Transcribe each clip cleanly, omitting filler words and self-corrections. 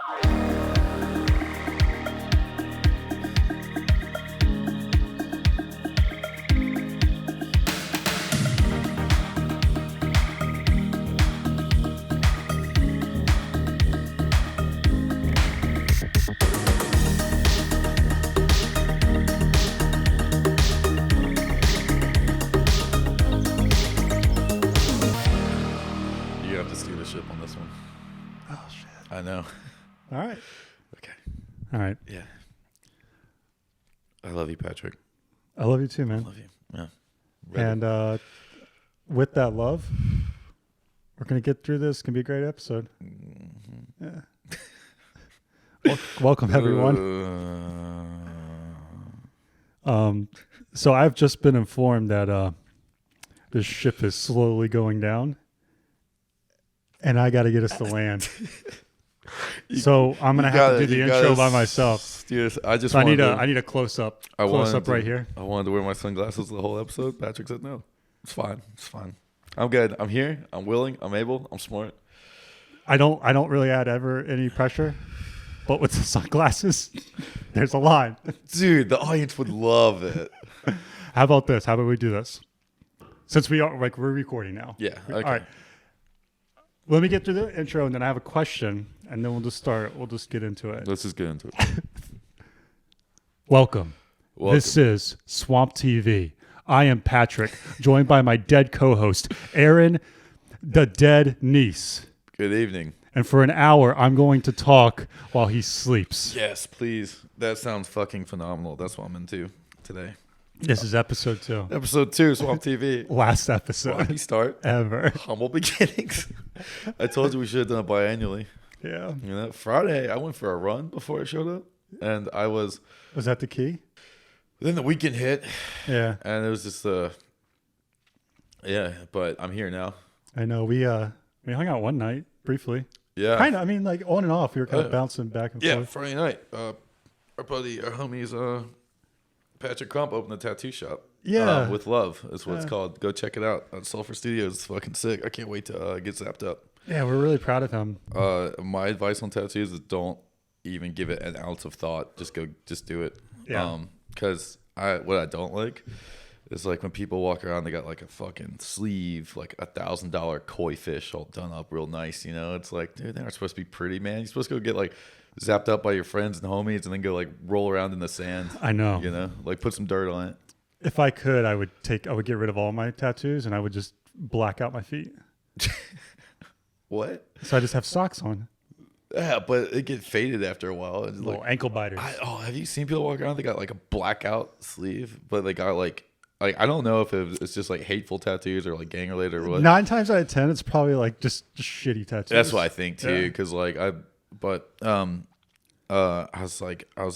I know. All right. Okay. All right. Yeah. I love you, Patrick. I love you too, man. I love you. Yeah. Ready. And with that love, we're going to get through this. It's going to be a great episode. Mm-hmm. Yeah. Welcome, everyone. So I've just been informed that this ship is slowly going down, and I got to get us to land. So I'm gonna have to do the intro by myself. Dude, I need a close up. Close up right here. I wanted to wear my sunglasses the whole episode. Patrick said no. It's fine. It's fine. I'm good. I'm here. I'm willing. I'm able. I'm smart. I don't really add ever any pressure, but with the sunglasses, there's a line. Dude, the audience would love it. How about this? How about we do this? Since we're recording now. Yeah. Okay. All right. Let me get through the intro, and then I have a question, and then we'll just start. We'll just get into it. Let's just get into it. Welcome. This is Swamp TV. I am Patrick, joined by my dead co-host, Aaron, the dead niece. Good evening. And for an hour, I'm going to talk while he sleeps. Yes, please. That sounds fucking phenomenal. That's what I'm into today. This is episode 2. Episode 2, Swamp TV. Last episode. Rocky start. Ever. Humble beginnings. I told you we should have done it biannually. Yeah. You know, Friday, I went for a run before I showed up. And I was... Was that the key? Then the weekend hit. Yeah. And it was just... yeah, but I'm here now. I know. We hung out one night, briefly. Yeah. Kind of. I mean, like, on and off. We were kind of bouncing back and forth. Yeah, Friday night. Our homies... Patrick Crump opened a tattoo shop. Yeah. With love is what it's called. Go check it out on Sulphur Studios. It's fucking sick. I can't wait to get zapped up. Yeah, we're really proud of him. My advice on tattoos is don't even give it an ounce of thought. Just do it. Yeah. Because what I don't like is like when people walk around, they got like a fucking sleeve, like $1,000 koi fish all done up real nice. You know, it's like, dude, they're not supposed to be pretty, man. You're supposed to go get like zapped up by your friends and homies and then go like roll around in the sand. I know. You know, like put some dirt on it. If I could, I would get rid of all my tattoos and I would just black out my feet. What? So I just have socks on. Yeah, but it get faded after a while. It's little like ankle biters. Have you seen people walk around? They got like a blackout sleeve, but they got like I don't know if it's just like hateful tattoos or like gang related or what. 9 times out of 10, it's probably like just shitty tattoos. That's what I think too, because I was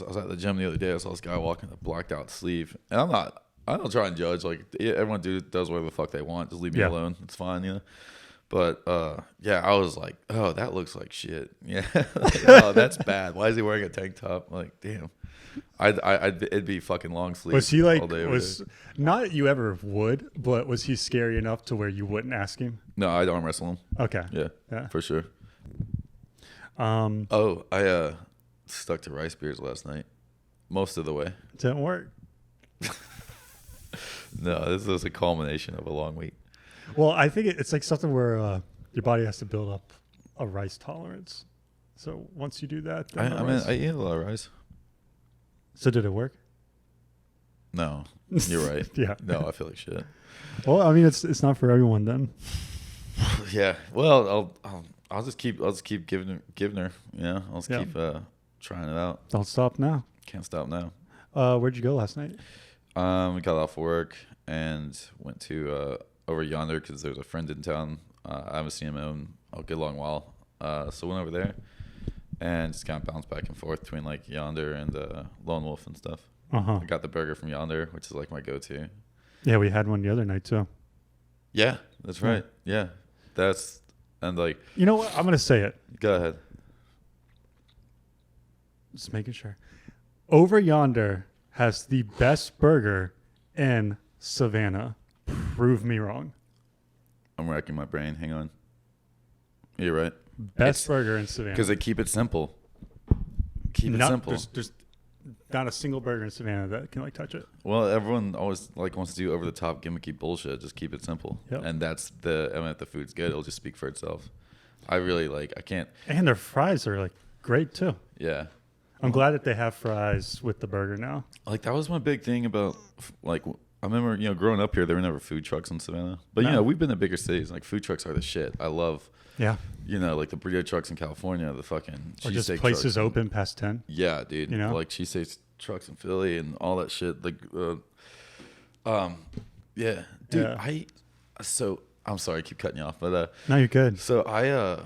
at the gym the other day. I saw this guy walking a blacked out sleeve, and I don't try and judge. Like everyone does whatever the fuck they want. Just leave me alone. It's fine, you know. But I was like, oh, that looks like shit. Yeah, oh, that's bad. Why is he wearing a tank top? Like, damn. It'd be fucking long sleeve. Was he like all day, not that you ever would, but was he scary enough to where you wouldn't ask him? No, I don't wrestle him. Okay. Yeah, for sure. I stuck to rice beers last night, most of the way. Didn't work. No, this was a culmination of a long week. Well, I think it's like something where your body has to build up a rice tolerance. So once you do that, I eat a lot of rice. So did it work? No, you're right. Yeah. No, I feel like shit. Well, I mean, it's not for everyone then. Yeah. Well, I'll just keep giving her. Yeah. I'll just keep trying it out. Don't stop now. Can't stop now. Where'd you go last night? We got off work and went to over yonder because there's a friend in town. I haven't seen him in a good long while. So went over there and just kind of bounced back and forth between like yonder and Lone Wolf and stuff. I got the burger from yonder, which is like my go-to. Yeah, we had one the other night too. Yeah, that's right. Yeah, and like. You know what? I'm gonna say it. Go ahead. Just making sure. Over yonder has the best burger in Savannah. Prove me wrong. I'm racking my brain. Hang on. You're right. Best burger in Savannah. Because they keep it simple. Keep it simple. There's not a single burger in Savannah that can like touch it. Well, everyone always like wants to do over the top gimmicky bullshit. Just keep it simple. Yep. And that's if the food's good, it'll just speak for itself. I really I can't. And their fries are like great too. Yeah. I'm glad that they have fries with the burger now. Like that was my big thing about like I remember, growing up here, there were never food trucks in Savannah. But No. we've been to bigger cities. Like food trucks are the shit. I love Yeah. like the burrito trucks in California, the fucking Or just cheesesteak places trucks. open past 10. Yeah, dude. Like cheesesteak trucks in Philly and all that shit. Like yeah. Dude, Yeah. so I'm sorry I keep cutting you off, but No, you're good. so I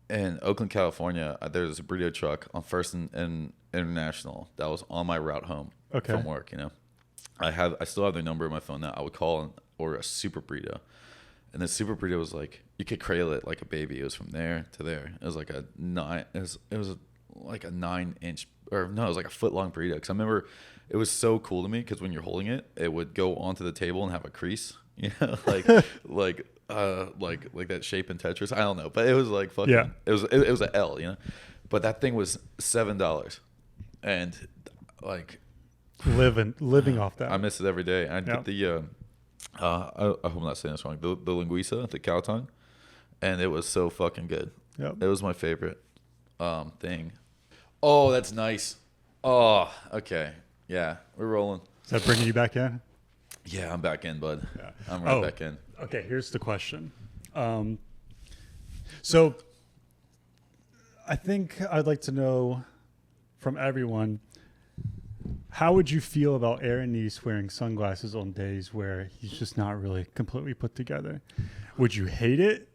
in Oakland, California, there's a burrito truck on First and International that was on my route home from work. I still have their number in my phone now. I would call and order a super burrito, and the super burrito was like you could cradle it like a baby. It was from there to there. It was like a 9-inch, or no, it was like a foot long burrito. Because I remember it was so cool to me because when you're holding it, it would go onto the table and have a crease. Like that shape in Tetris. I don't know, but it was like fucking. Yeah. It was an L, but that thing was $7, and like living off that. I miss it every day. I get the I hope I'm not saying this wrong. The linguiça, the cow tongue, and it was so fucking good. Yep. It was my favorite thing. Oh, that's nice. Oh, okay. Yeah, we're rolling. Is that bringing you back in? Yeah, I'm back in, bud. Yeah. I'm right back in. Okay, here's the question. So I think I'd like to know from everyone, how would you feel about Aaron Neese wearing sunglasses on days where he's just not really completely put together? Would you hate it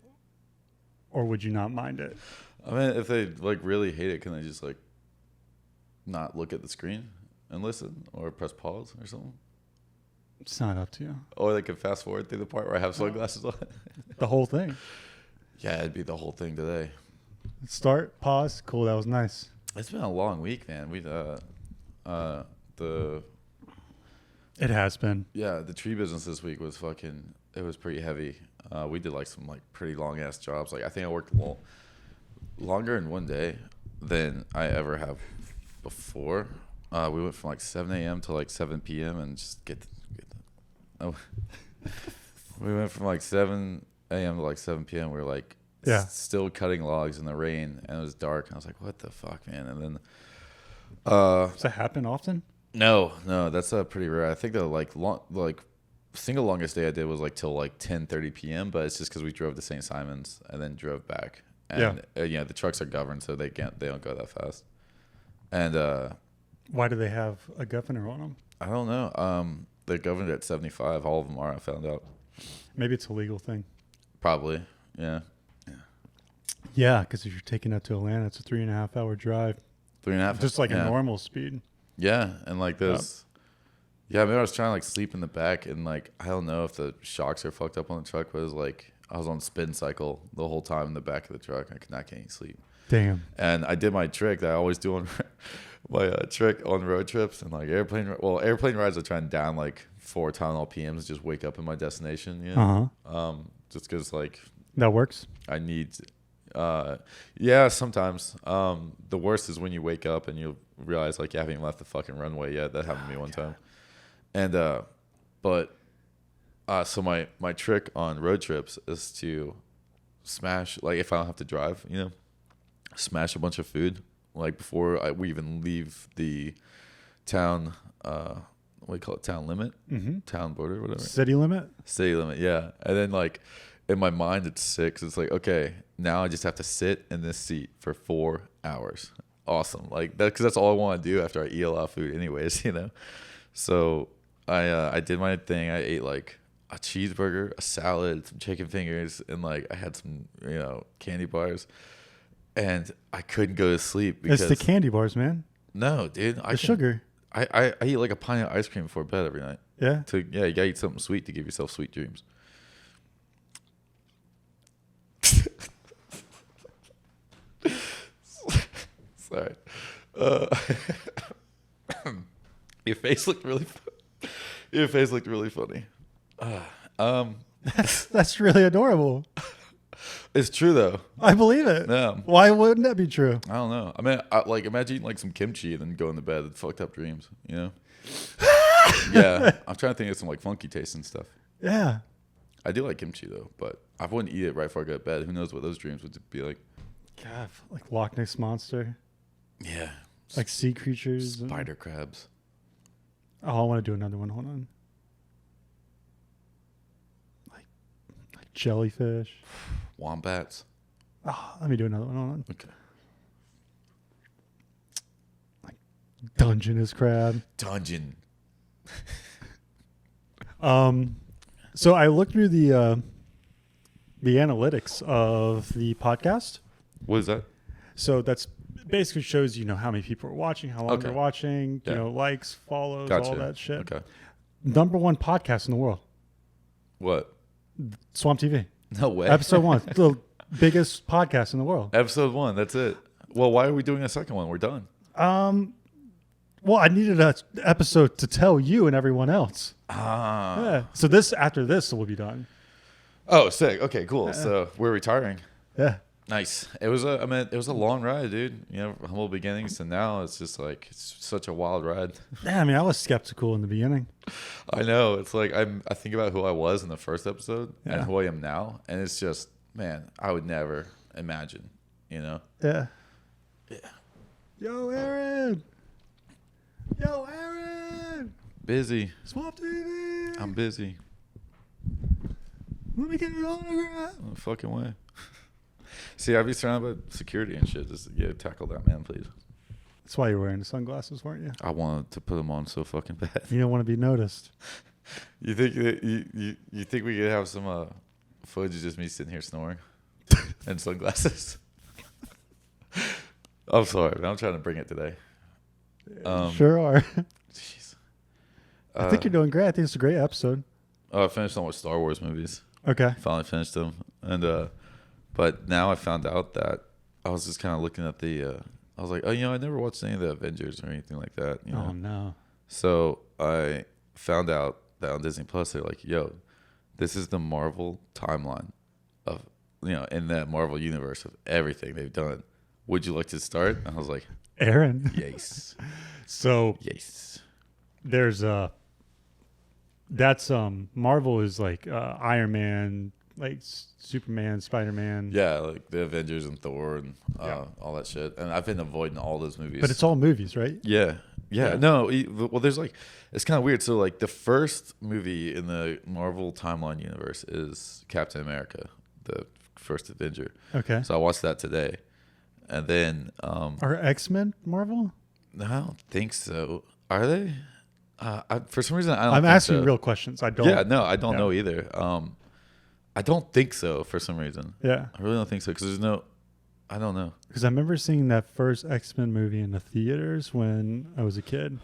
or would you not mind it? I mean, if they like really hate it, can they just like not look at the screen and listen, or press pause or something? It's not up to you. Or they could fast forward through the part where I have sunglasses on. The whole thing. Yeah, it'd be the whole thing today. Start, pause, cool, that was nice. It's been a long week, man. It has been. The tree business this week was it was pretty heavy. We did like some like pretty long ass jobs. Like I think I worked longer in one day than I ever have before. We went from like 7 a.m. to like 7 p.m. and just we went from like 7 a.m. to like 7 p.m. We were like still cutting logs in the rain, and it was dark. And I was like, what the fuck, man? And then does that happen often? No, that's pretty rare. I think the single longest day I did was like till like 10:30 p.m. But it's just because we drove to St. Simon's and then drove back. And the trucks are governed, so they don't go that fast. And why do they have a governor on them? I don't know. They're governed at 75. All of them are. I found out. Maybe it's a legal thing. Probably. Yeah. Yeah, because if you're taking that to Atlanta, it's a 3.5 hour drive. 3.5. Just like a normal speed. Yeah, and like this. Yeah, maybe I was trying to like sleep in the back, and like I don't know if the shocks are fucked up on the truck, but it was like I was on spin cycle the whole time in the back of the truck. I could not get any sleep. Damn. And I did my trick that I always do on my trick on road trips and like airplane rides. I try and down like 4 Tylenol PMs, just wake up in my destination. Just because like that works. I need. Sometimes. The worst is when you wake up and you realize like you haven't even left the fucking runway yet. That happened to me one time. And so my trick on road trips is to smash, like if I don't have to drive, smash a bunch of food like before we even leave the town. What do you call it? Town limit, town border, whatever. City limit. Yeah. And then like in my mind it's 6. It's like, okay, now I just have to sit in this seat for 4 hours. Awesome. Like that, because that's all I want to do after I eat a lot of food anyways, So I did my thing. I ate like a cheeseburger, a salad, some chicken fingers, and like I had some, candy bars. And I couldn't go to sleep because it's the candy bars, man. No, dude. Sugar. I eat like a pint of ice cream before bed every night. Yeah. You gotta eat something sweet to give yourself sweet dreams. Sorry. Your face looked really funny. That's really adorable. It's true though. I believe it. Yeah. Why wouldn't that be true? I don't know. I mean, like imagine eating like some kimchi and then going to bed with fucked up dreams. You know? Yeah. I'm trying to think of some like funky taste and stuff. Yeah. I do like kimchi though, but I wouldn't eat it right before I go to bed. Who knows what those dreams would be like? God, like Loch Ness monster, Yeah. like sea creatures, Spider crabs. Oh, I want to do another one. Hold on. Like jellyfish. Wombats. Oh, let me do another one. Hold on. Okay. Like Dungeness crab. Dungeon. So I looked through the analytics of the podcast. What is that? So that's basically shows how many people are watching, how long they're watching, likes, follows, all that shit. Okay. Number one podcast in the world. What? Swamp TV. No way. Episode 1. The biggest podcast in the world. Episode 1. That's it. Well, why are we doing a second one? We're done. Well, I needed an episode to tell you and everyone else. Ah. Yeah. So after this will be done. Oh, sick. Okay, cool. Yeah. So we're retiring. Yeah. Nice. It was a long ride, dude. Humble beginnings to now. It's just like it's such a wild ride. Yeah, I mean, I was skeptical in the beginning. I know. It's like I think about who I was in the first episode and who I am now, and it's just, man, I would never imagine. Yeah. Yeah. Yo, Aaron. Yo, Aaron. Busy. Swamp TV. I'm busy. Let me get your autograph. No fucking way. See, I'd be surrounded by security and shit. Just tackle that man, please. That's why you're wearing the sunglasses, weren't you? I wanted to put them on so fucking bad. You don't want to be noticed. You think you think we could have some footage of just me sitting here snoring and sunglasses? I'm sorry, but I'm trying to bring it today. Sure are. Jeez. I think you're doing great. I think it's a great episode. I finished on with Star Wars movies. Okay. Finally finished them, and but now I found out that I was just kind of looking at the. I was like, oh, I never watched any of the Avengers or anything like that. Oh no. So I found out that on Disney Plus they're like, yo, this is the Marvel timeline of in that Marvel universe of everything they've done. Would you like to start? And I was like, Aaron. Yes. So yes. There's that's Marvel is like Iron Man, like Superman, Spider-Man. Yeah, like the Avengers and Thor and all that shit. And I've been avoiding all those movies. But it's all movies, right? Yeah. No, well, there's like, it's kind of weird. So like the first movie in the Marvel timeline universe is Captain America, the first Avenger. Okay. So I watched that today. And then are X-Men Marvel? No, I don't think so. Are they? For some reason, I don't. I'm asking real questions. I don't. Yeah, no, I don't know either. I don't think so for some reason. Yeah, I really don't think so because there's no. I don't know. Because I remember seeing that first X-Men movie in the theaters when I was a kid.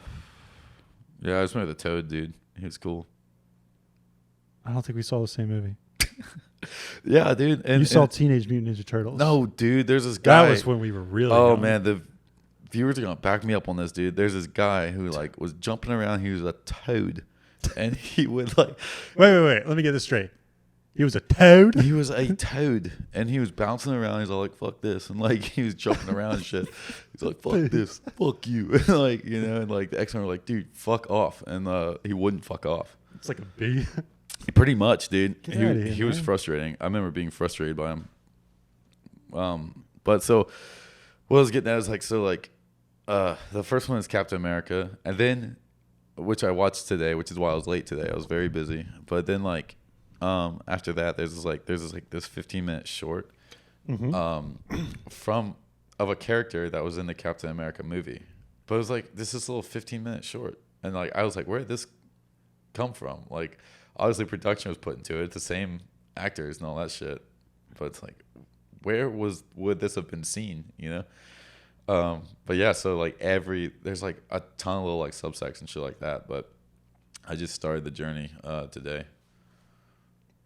Yeah, I just remember the Toad dude. He was cool. I don't think we saw the same movie. Yeah, dude. You saw Teenage Mutant Ninja Turtles. No, dude. There's this guy. That was when we were really. Oh young. man, the viewers are gonna back me up on this, dude. There's this guy who like was jumping around. He was a toad, and he would like. Wait. Let me get this straight. He was a toad. He was a toad, and he was bouncing around. He's all like, "Fuck this," and like he was jumping around and shit. He's like, "Fuck this, fuck you," and like and like the X-Men were like, "Dude, fuck off," and he wouldn't fuck off. It's like a bee. Pretty much, dude. He was man. frustrating. I remember being frustrated by him. But so what I was getting at is like, the first one is Captain America, and then, which I watched today, which is why I was late today. I was very busy. But then like, after that, there's this 15-minute short, of a character that was in the Captain America movie. But it was like, this is a little 15-minute short, and like I was like, where did this come from? Like, obviously production was put into it, the same actors and all that shit. But it's like, would this have been seen? But yeah, so like there's like a ton of little like subsects and shit like that. But I just started the journey today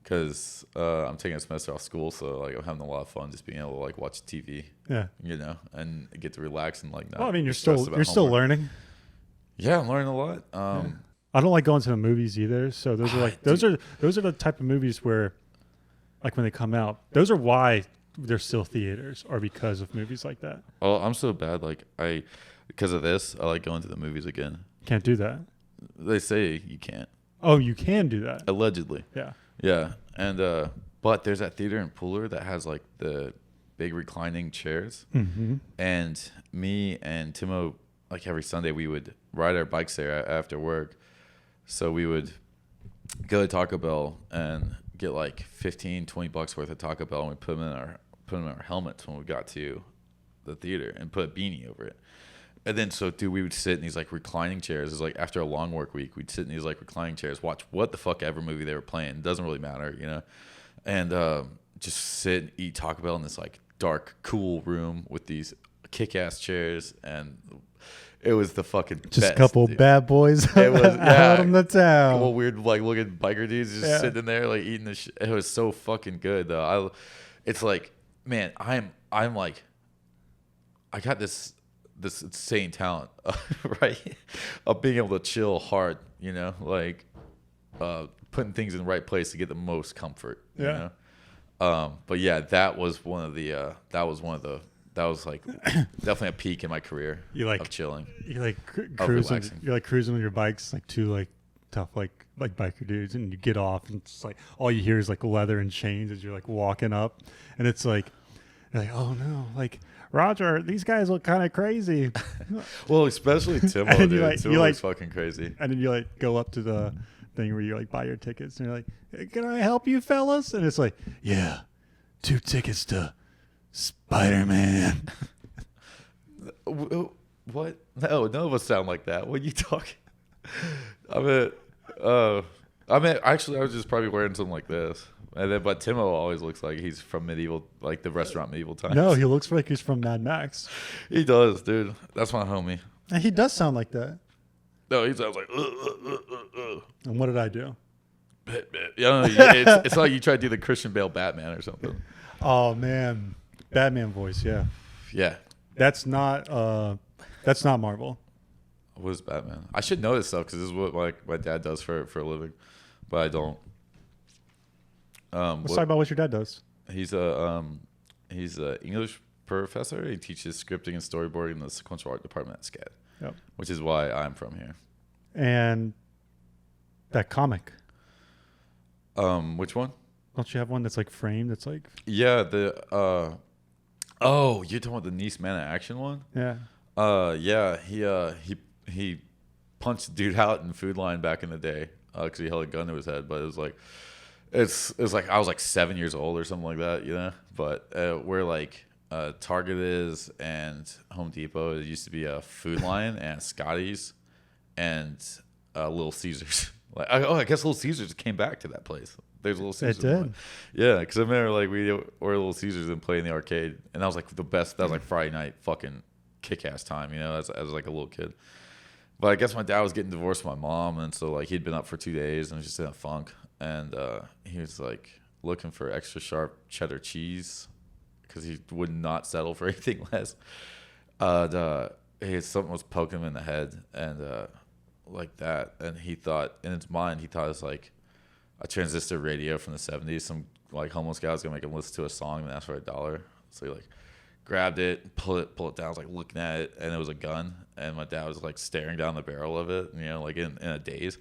because I'm taking a semester off school, so like I'm having a lot of fun just being able to like watch TV. Yeah. And get to relax and like. Well, I mean, you're still learning. Yeah, I'm learning a lot. I don't like going to the movies either. So those are like those are the type of movies where, like when they come out, those are why they're still theaters or because of movies like that? Oh, I'm so bad. Like because of this, I like going to the movies again. Can't do that. They say you can't. Oh, you can do that. Allegedly. Yeah. Yeah. And but there's that theater in Pooler that has like the big reclining chairs. Mm-hmm. And me and Timo, like every Sunday, we would ride our bikes there after work. So we would go to Taco Bell and get like $15-$20 worth of Taco Bell, and we put them in our helmets when we got to the theater and put a beanie over it. And then we would sit in these like reclining chairs. It's like after a long work week, we'd sit in these like reclining chairs, watch what the fuck ever movie they were playing. It doesn't really matter, you know. And just sit and eat Taco Bell in this like dark, cool room with these kick-ass chairs, and it was the fucking just best, a couple dude. bad boys It was out in the town. Couple weird like looking biker dudes just sitting in there like eating this. It was so fucking good though. It's like, man, I'm like, I got this insane talent, right? Of being able to chill hard, you know, like putting things in the right place to get the most comfort. You know? But yeah, that was like definitely a peak in my career. You like of chilling. You like Of cruising. relaxing. You're like cruising with your bikes, like two like tough like biker dudes, and you get off, and it's like all you hear is like leather and chains as you're like walking up, and it's like you're like, oh no, like Roger, these guys look kind of crazy. Well, especially Timo, And dude. you like- Timo you like- was fucking crazy. And then you like go up to the thing where you like buy your tickets, and you're like, hey, can I help you fellas? And it's like, yeah, 2 tickets to Spider-Man. What? No, none of us sound like that. What are you talking? I mean, actually, I was just probably wearing something like this. And then, but Timo always looks like he's from medieval, like the restaurant medieval times. No, he looks like he's from Mad Max. He does, dude. That's my homie. And he does sound like that. No, he sounds like. And what did I do? Yeah, it's like you try to do the Christian Bale Batman or something. Oh man, Batman voice. Yeah, Yeah. that's not Marvel. What is Batman? I should know this stuff because this is what my dad does for a living, but I don't. Let's talk about what your dad does. He's a English professor. He teaches scripting and storyboarding in the sequential art department at SCAD, which is why I'm from here. And that comic. Which one? Don't you have one that's like framed? That's like Yeah, you're talking about the Nice Man of Action one? yeah. Yeah, he punched a dude out in Food Line back in the day because he held a gun to his head. But it was like, it's like I was like 7 years old or something like that, you know. But where like Target is and Home Depot, it used to be a Food Line and Scotty's and Little Caesars. Like, I guess Little Caesars came back to that place. There's Little Caesars. It did. Yeah, because I remember like we were Little Caesars and play in the arcade, and that was like the best. That was like Friday night fucking kick-ass time, you know, as like a little kid. But I guess my dad was getting divorced from my mom, and so like he'd been up for 2 days and was just in a funk, and he was like looking for extra sharp cheddar cheese because he would not settle for anything less. Something was poking him in the head, and like that, and he thought in his mind it was like a transistor radio from the 70s. Some like homeless guy was gonna make him listen to a song and ask for $1. So he like grabbed it, pull it down. I was like looking at it, and it was a gun. And my dad was like staring down the barrel of it, you know, like in a daze.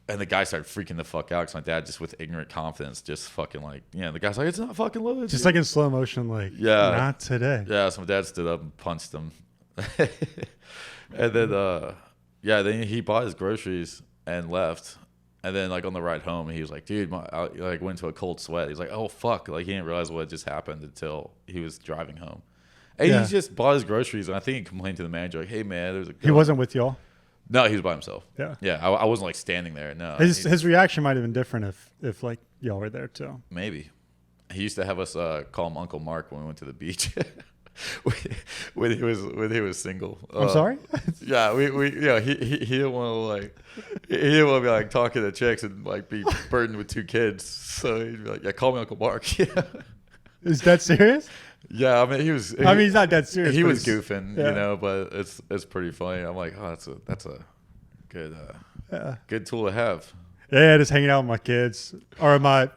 And the guy started freaking the fuck out because my dad, just with ignorant confidence, just fucking like, you know, the guy's like, it's not fucking loaded. Just like in slow motion, like not today. Yeah, so my dad stood up and punched him. And then then he bought his groceries and left. And then like on the ride home, he was like, dude, I like went into a cold sweat. He's like, oh fuck, like he didn't realize what just happened until he was driving home. And he just bought his groceries, and I think he complained to the manager like, hey man, there's a gun. He wasn't with y'all. No, he was by himself. Yeah. I wasn't like standing there. No, His reaction might have been different if like y'all were there too. Maybe. He used to have us call him Uncle Mark when we went to the beach. when he was single. I'm sorry? Yeah, he didn't want to be like talking to chicks and like be burdened with 2 kids. So he'd be like, yeah, call me Uncle Mark. Yeah. Is that serious? Yeah, I mean he's not that serious. He was goofing, you know, but it's pretty funny. I'm like, oh, that's a good good tool to have. Yeah, just hanging out with my kids or my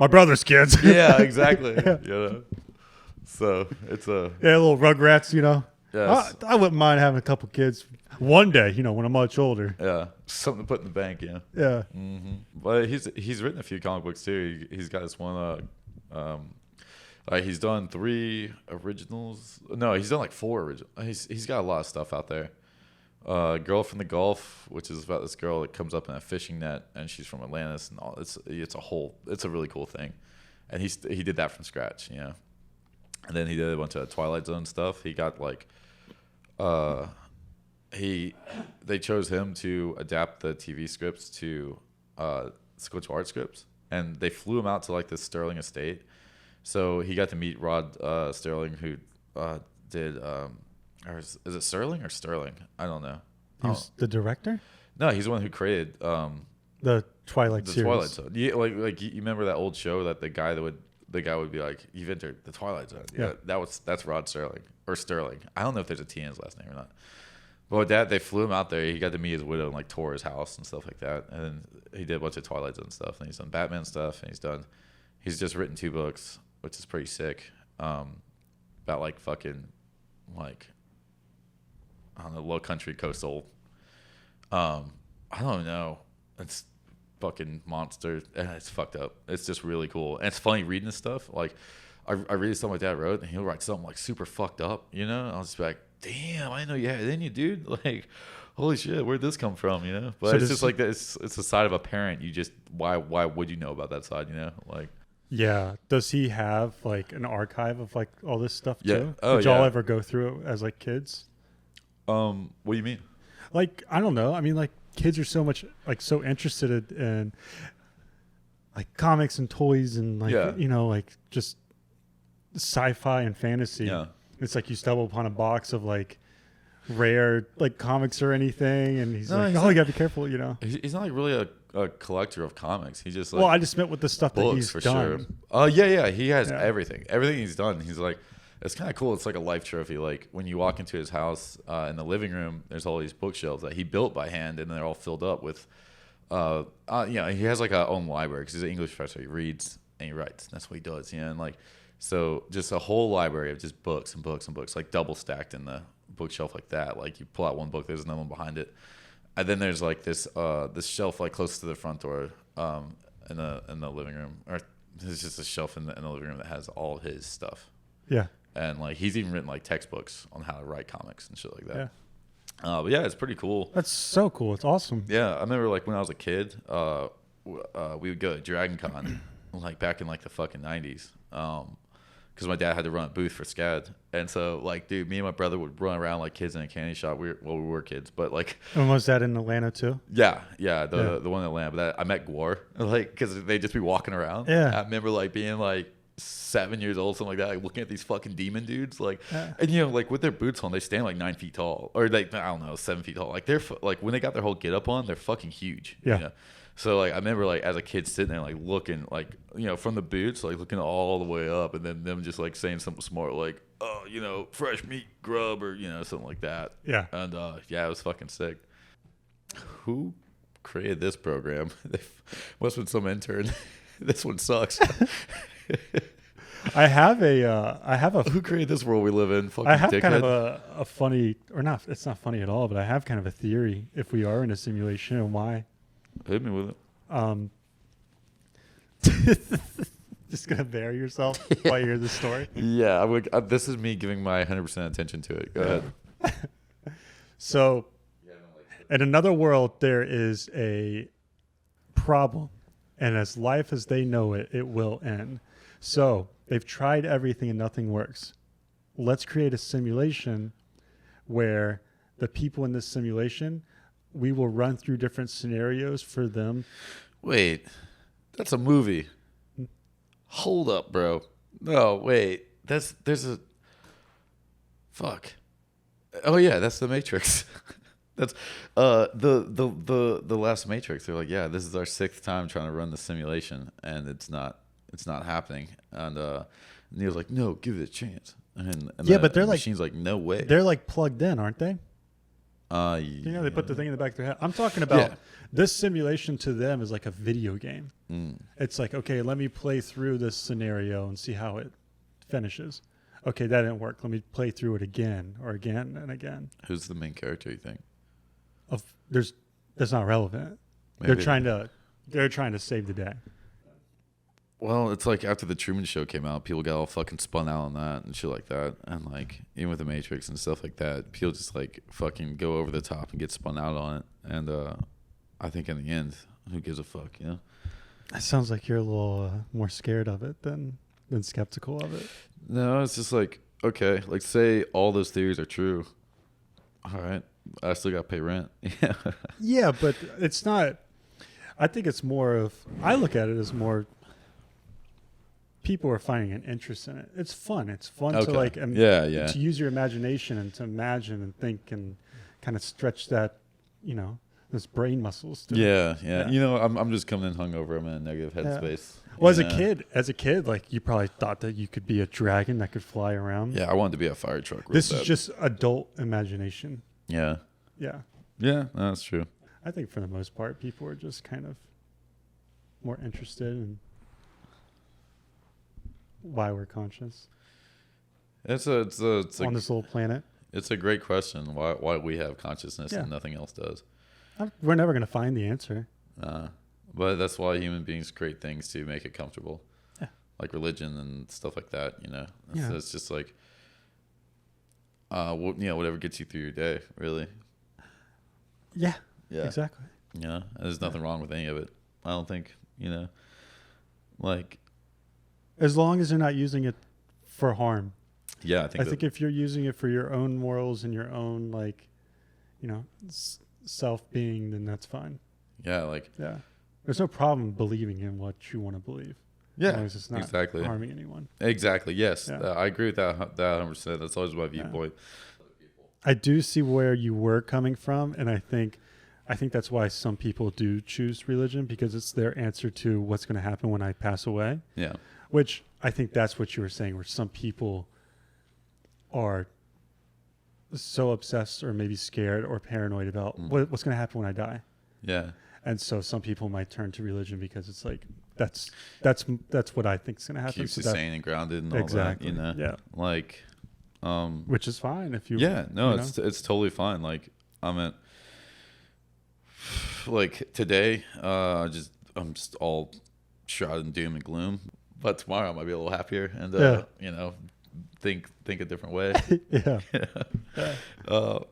brother's kids. Yeah, exactly. You know? So it's a little Rugrats, you know. yes. I wouldn't mind having a couple kids one day, you know, when I'm much older. Yeah, something to put in the bank, Yeah. But he's written a few comic books too. He's got this one. He's done 3 originals. No, he's done like 4 originals. He's got a lot of stuff out there. Girl from the Gulf, which is about this girl that comes up in a fishing net, and she's from Atlantis, and all. It's a really cool thing, and he did that from scratch, you know. And then he did a bunch of Twilight Zone stuff. He got like, they chose him to adapt the TV scripts to go to art scripts, and they flew him out to like this Sterling estate. So he got to meet Rod Sterling, who did, or is it Sterling or Sterling? I don't know. He's the director? No, he's the one who created the Twilight series. Twilight Zone. Yeah, like you remember that old show that the guy would be like, "You've entered the Twilight Zone." Yeah, that's Rod Sterling or Sterling. I don't know if there's a T in his last name or not. But with that, they flew him out there. He got to meet his widow and like tour his house and stuff like that. And then he did a bunch of Twilight Zone stuff. And he's done Batman stuff. And he's just written 2 books, which is pretty sick. About like fucking like, I don't know, low country coastal. I don't know. It's fucking monster, and it's fucked up. It's just really cool, and it's funny reading this stuff. Like, I read something my dad wrote, and he'll write something like super fucked up, you know. And I'll just be like, damn, I didn't know you had it in you, dude. Like, holy shit, where'd this come from, you know? But so it's just like it's the side of a parent. You just why would you know about that side, you know? Like, yeah. Does he have like an archive of like all this stuff too? Yeah. Oh, did y'all ever go through it as like kids? What do you mean? Like, I don't know. I mean, like, kids are so interested in like comics and toys and like, you know, like just sci-fi and fantasy. Yeah. It's like you stumble upon a box of like rare like comics or anything, and he's like, you gotta be careful, you know. He's not like really a collector of comics. He just like, well, I just meant with the stuff that he's for done. Sure. Oh yeah, he has everything he's done. He's like, it's kind of cool. It's like a life trophy. Like when you walk into his house in the living room, there's all these bookshelves that he built by hand, and they're all filled up with, you know, he has like a own library because he's an English professor. He reads and he writes. That's what he does, you know. And like, so just a whole library of just books and books and books, like double stacked in the bookshelf like that. Like you pull out one book, there's another one behind it, and then there's like this shelf like close to the front door in the living room, or there's just a shelf in the living room that has all his stuff. Yeah. And like he's even written like textbooks on how to write comics and shit like that. Yeah. But yeah, it's pretty cool. That's so cool. It's awesome. Yeah, I remember like when I was a kid, we would go to Dragon Con like back in like the fucking 90s. Because my dad had to run a booth for SCAD, and so like, dude, me and my brother would run around like kids in a candy shop. We were kids, but like. And was that in Atlanta too? Yeah, the one in Atlanta. But I met Gwar, like, because they'd just be walking around. Yeah, I remember like being like 7 years old, something like that, like looking at these fucking demon dudes, like, and you know, like with their boots on, they stand like 9 feet tall, or like I don't know, 7 feet tall. Like they're like when they got their whole get up on, they're fucking huge. Yeah. You know? So like I remember like as a kid sitting there like looking like, you know, from the boots like looking all the way up, and then them just like saying something smart like, oh, you know, fresh meat grub, or you know, something like that. Yeah. And yeah, it was fucking sick. Who created this program? Must have been some intern. This one sucks. I have a who created this world we live in? Fucking I have dickhead. kind of a funny, or not, it's not funny at all, but I have kind of a theory if we are in a simulation and why. Hit me with it. Just gonna bury yourself while you hear the story. Yeah, this is me giving my 100% attention to it. Go ahead. So, in another world, there is a problem, and as life as they know it, it will end. So they've tried everything and nothing works. Let's create a simulation where the people in this simulation, we will run through different scenarios for them. Wait, that's a movie. Hold up, bro. No, wait. There's a fuck. Oh yeah, that's the Matrix. That's the last Matrix. They're like, yeah, this is our 6th time trying to run the simulation, and it's not happening. And Neil's like, no, give it a chance. And yeah, but they're the like, machine's like, no way. They're like plugged in, aren't they? You know, they put the thing in the back of their head. I'm talking about this simulation to them is like a video game. It's like, okay, let me play through this scenario and see how it finishes. okay, that didn't work. Let me play through it again or again and again. Who's the main character, you think? That's not relevant. Maybe. They're trying to save the day. Well, it's like after the Truman Show came out, people got all fucking spun out on that and shit like that. And like, even with the Matrix and stuff like that, people just like fucking go over the top and get spun out on it. And I think in the end, who gives a fuck, you know? It sounds like you're a little more scared of it than skeptical of it. No, it's just like, okay, like say all those theories are true. All right, I still got to pay rent. Yeah. Yeah, but it's not. I think it's more of. I look at it as more. People are finding an interest in it. It's fun. It's fun to like. To use your imagination and to imagine and think and kind of stretch that, those brain muscles. Yeah. You know, I'm just coming in hungover. I'm in a negative headspace. Well, as a kid, like you probably thought that you could be a dragon that could fly around. Yeah, I wanted to be a fire truck. This is just adult imagination. Yeah. Yeah. Yeah, that's true. I think for the most part, people are just kind of more interested in why we're conscious. It's on this little planet. It's a great question. Why we have consciousness and nothing else does. We're never going to find the answer. But that's why human beings create things to make it comfortable. Yeah. Like religion and stuff like that, It's just like, whatever gets you through your day, really. Yeah. Exactly. There's nothing wrong with any of it. I don't think, like. As long as they're not using it for harm. Yeah, I think if you're using it for your own morals and your own, self-being, then that's fine. Yeah, there's no problem believing in what you want to believe. Yeah, as long as it's not harming anyone. Exactly. Yes, I agree with that 100%. That's always my viewpoint. I do see where you were coming from, and I think that's why some people do choose religion, because it's their answer to what's going to happen when I pass away. Yeah. Which I think that's what you were saying, where some people are so obsessed or maybe scared or paranoid about what's going to happen when I die. Yeah. And so some people might turn to religion because it's like that's what I think is going to happen. Keeps you sane and grounded and all exactly. that, Yeah. Which is fine if you. Yeah. No, it's totally fine. Like today, I'm just all shrouded in doom and gloom. But tomorrow I might be a little happier and think a different way. Yeah.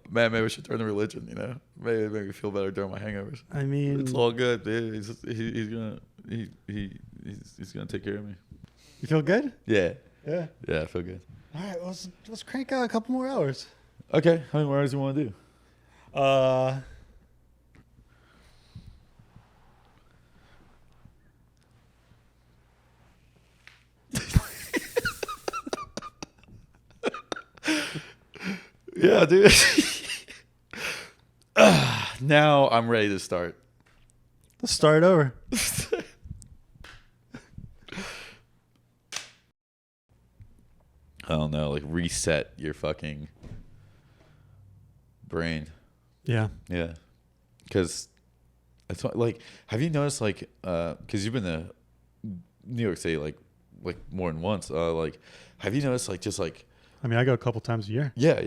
Man, maybe we should turn to religion. Maybe make me feel better during my hangovers. I mean, it's all good, dude. He's gonna take care of me. You feel good? Yeah. Yeah. Yeah, I feel good. All right, let's crank out a couple more hours. Okay, how many more hours do you want to do? Yeah, dude. Now I'm ready to start. Let's start over. I don't know, like reset your fucking brain. Yeah. Yeah. Because it's like, have you noticed, like, because you've been to New York City like more than once. Have you noticed, like, just like. I mean, I go a couple times a year. Yeah.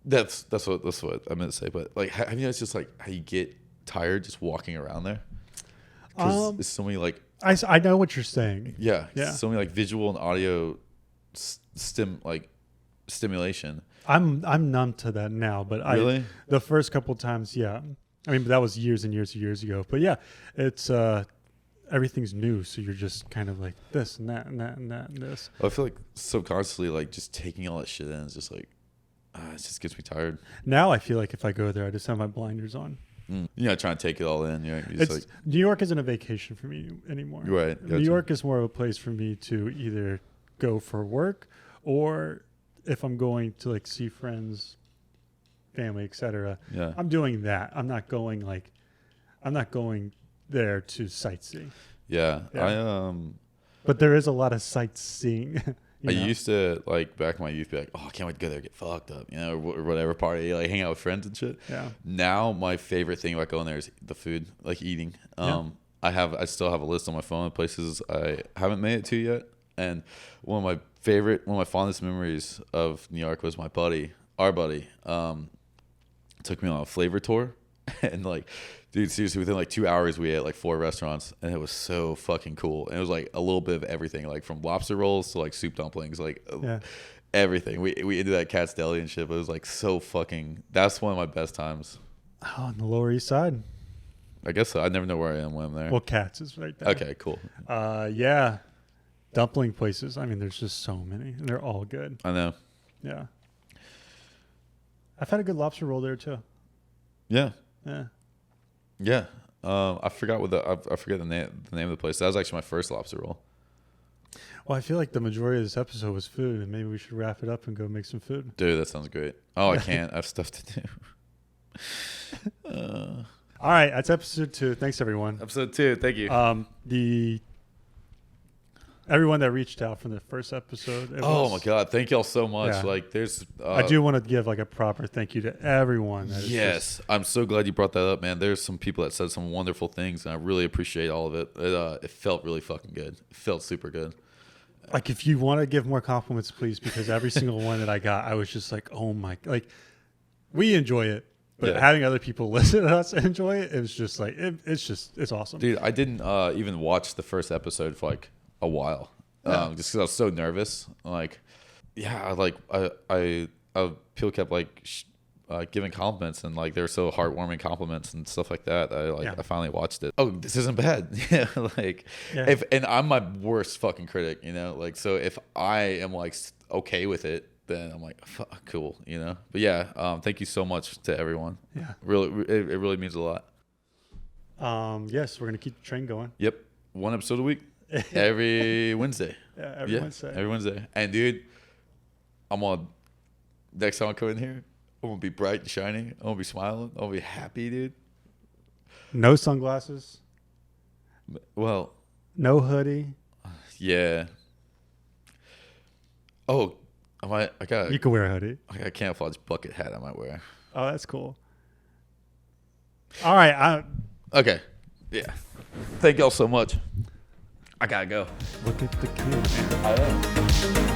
That's what I meant to say. But like, have you noticed just like how you get tired just walking around there? Because there's so many like. I know what you're saying. Yeah. So many like visual and audio stimulation. I'm numb to that now, but really? The first couple times, yeah. I mean, but that was years and years and years ago. But yeah, it's everything's new, so you're just kind of like this and that and that and that and this. I feel like subconsciously, like just taking all that shit in is just like, it just gets me tired. Now I feel like if I go there, I just have my blinders on. Trying to take it all in. New York isn't a vacation for me anymore. Right. New York is more of a place for me to either go for work or if I'm going to like see friends, family, etc. Yeah. I'm doing that. I'm not going there to sightsee. Yeah. But there is a lot of sightseeing. I used to, like, back in my youth, be like, oh, I can't wait to go there, get fucked up, or whatever, party, like hang out with friends and shit. Yeah. Now my favorite thing about going there is the food, like eating. I still have a list on my phone of places I haven't made it to yet. And one of my fondest memories of New York was our buddy, took me on a flavor tour. And like, dude, seriously, within like 2 hours, we ate like 4 restaurants, and it was so fucking cool. And it was like a little bit of everything, like from lobster rolls to like soup dumplings, like everything. We ended that Cat's Deli and shit. But it was like so fucking. That's one of my best times. Oh, on the Lower East Side. I guess so. I never know where I am when I'm there. Well, Cat's is right there. Okay, cool. Yeah, dumpling places. I mean, there's just so many, and they're all good. I know. Yeah, I've had a good lobster roll there too. Yeah. Yeah. I forgot I forget the name of the place. That was actually my first lobster roll. Well, I feel like the majority of this episode was food, and maybe we should wrap it up and go make some food. Dude, that sounds great. Oh, I can't. I have stuff to do. All right, that's episode 2. Thanks, everyone. Episode 2. Thank you. Everyone that reached out from the first episode. My God. Thank y'all so much. Yeah. Like there's, I do want to give like a proper thank you to everyone. Yes. I'm so glad you brought that up, man. There's some people that said some wonderful things, and I really appreciate all of it. It felt really fucking good. It felt super good. Like if you want to give more compliments, please, because every single one that I got, I was just like, oh my, like we enjoy it. But having other people listen to us enjoy it, it was just like, it's awesome. Dude, I didn't even watch the first episode for like a while, just because I was so nervous. Like, people kept like giving compliments, and like they were so heartwarming compliments and stuff like that. I finally watched it. Oh, this isn't bad. And I'm my worst fucking critic, like, so if I am like okay with it, then I'm like, fuck, cool, But yeah, thank you so much to everyone. Yeah, really, it really means a lot. Yes, we're gonna keep the train going. Yep, 1 episode a week. Every Wednesday. Wednesday. Every Wednesday. And dude, next time I come in here, I'm gonna be bright and shiny. I'm gonna be smiling. I'm gonna be happy, dude. No sunglasses. Well, no hoodie. Yeah. Oh, You can wear a hoodie. I got a camouflage bucket hat I might wear. Oh, that's cool. All right. Okay. Yeah. Thank y'all so much. I gotta go. Look at the kid. I am.